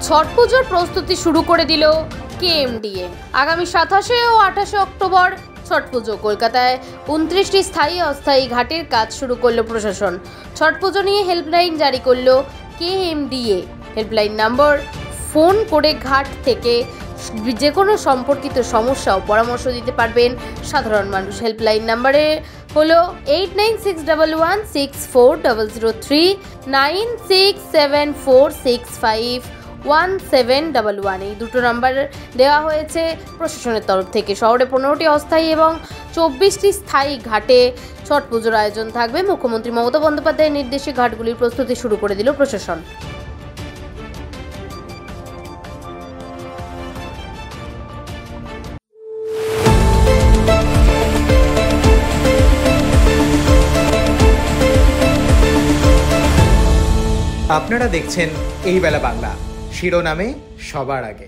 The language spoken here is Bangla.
ছট পুজোর প্রস্তুতি শুরু করে দিল কেএমডিএ। আগামী 27 ও 28 অক্টোবর ছট পুজো। কলকাতায় 29টি স্থায়ী অস্থায়ী ঘাটের কাজ শুরু করলো প্রশাসন। ছট পুজো নিয়ে হেল্পলাইন জারি করলো কেএমডিএ। হেল্পলাইন নম্বর, ফোন করে ঘাট থেকে যে কোনো সম্পর্কিত সমস্যা ও পরামর্শ দিতে পারবেন সাধারণ মানুষ। হেল্পলাইন নাম্বারে হলো 8961164003, 9674651711। এই দুটো নাম্বার দেওয়া হয়েছে প্রশাসনের তরফ থেকে। শহরে 15টি অস্থায়ী এবং 24টি স্থায়ী ঘাটে ছট পুজোর আয়োজন থাকবে। মুখ্যমন্ত্রী মমতা বন্দ্যোপাধ্যায়ের নির্দেশে ঘাটগুলির প্রস্তুতি শুরু করে দিল প্রশাসন। আপনারা দেখছেন এই বেলা বাংলা, শিরোনামে সবার আগে।